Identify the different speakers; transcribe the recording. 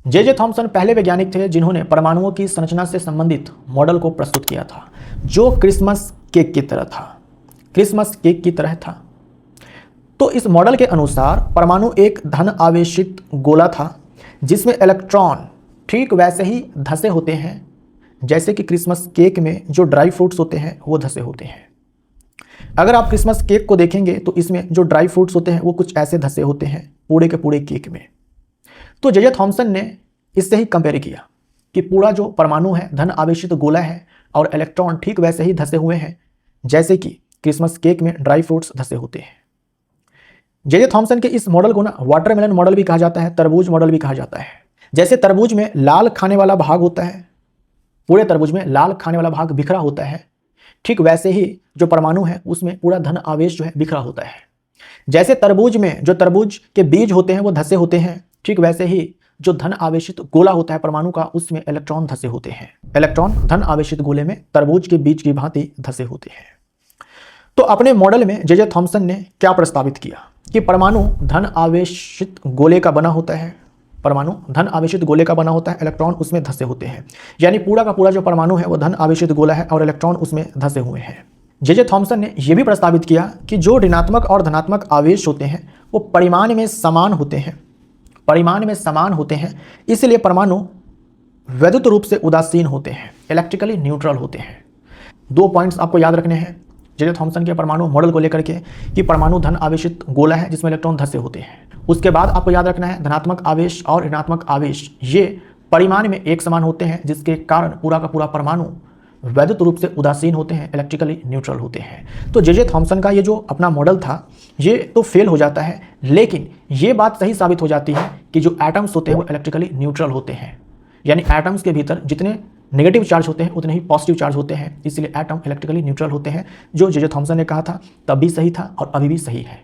Speaker 1: J Thomson पहले वैज्ञानिक थे जिन्होंने परमाणुओं की संरचना से संबंधित मॉडल को प्रस्तुत किया था, जो क्रिसमस केक की तरह था। क्रिसमस केक की तरह था। तो इस मॉडल के अनुसार परमाणु एक धन आवेशित गोला था जिसमें इलेक्ट्रॉन ठीक वैसे ही धसे होते हैं जैसे कि क्रिसमस केक में जो ड्राई फ्रूट्स होते हैं वो धसे होते हैं। अगर आप क्रिसमस केक को देखेंगे तो इसमें जो ड्राई फ्रूट्स होते हैं वो कुछ ऐसे धसे होते हैं पूरे के पूरे केक में। तो जे थॉमसन ने इससे ही कंपेयर किया कि पूरा जो परमाणु है धन आवेशित गोला है और इलेक्ट्रॉन ठीक वैसे ही धसे हुए हैं जैसे कि क्रिसमस केक में ड्राई फ्रूट्स धसे होते हैं। जे थॉमसन के इस मॉडल को ना वाटरमेलन मॉडल भी कहा जाता है, तरबूज मॉडल भी कहा जाता है। जैसे तरबूज में लाल खाने वाला भाग होता है, पूरे तरबूज में लाल खाने वाला भाग बिखरा होता है, ठीक वैसे ही जो परमाणु है उसमें पूरा धन आवेश जो है बिखरा होता है। जैसे तरबूज में जो तरबूज के बीज होते हैं वो धसे होते हैं, ठीक वैसे ही जो धन आवेशित गोला होता है परमाणु का उसमें इलेक्ट्रॉन धसे होते हैं। इलेक्ट्रॉन धन आवेशित गोले में तरबूज के बीज की भांति धसे होते हैं। तो अपने मॉडल में जे थॉमसन ने क्या प्रस्तावित किया कि परमाणु धन आवेशित गोले का बना होता है, परमाणु धन आवेशित गोले का बना होता है, इलेक्ट्रॉन उसमें धसे होते हैं। यानी पूरा का पूरा जो परमाणु है वो धन आवेशित गोला है और इलेक्ट्रॉन उसमें धसे हुए हैं। जे थॉमसन ने यह भी प्रस्तावित किया कि जो ऋणात्मक और धनात्मक आवेश होते हैं वो परिमाण में समान होते हैं, परिमाण में समान होते हैं, इसलिए परमाणु वैद्युत रूप से उदासीन होते हैं, इलेक्ट्रिकली न्यूट्रल होते हैं। 2 पॉइंट्स आपको याद रखने हैं जे थॉमसन के परमाणु मॉडल को लेकर के कि परमाणु धन आवेशित गोला है जिसमें इलेक्ट्रॉन धसे होते हैं। उसके बाद आपको याद रखना है धनात्मक आवेश और ऋणात्मक आवेश ये परिमाण में एक समान होते हैं, जिसके कारण पूरा का पूरा परमाणु वैद्युत रूप से उदासीन होते हैं, इलेक्ट्रिकली न्यूट्रल होते हैं। तो जे थॉमसन का ये जो अपना मॉडल था ये तो फेल हो जाता है, लेकिन ये बात सही साबित हो जाती है कि जो एटम्स होते हैं वो इलेक्ट्रिकली न्यूट्रल होते हैं। यानी एटम्स के भीतर जितने नेगेटिव चार्ज होते हैं उतने ही पॉजिटिव चार्ज होते हैं, इसलिए एटम इलेक्ट्रिकली न्यूट्रल होते हैं। जो जे थॉमसन ने कहा था तब भी सही था और अभी भी सही है।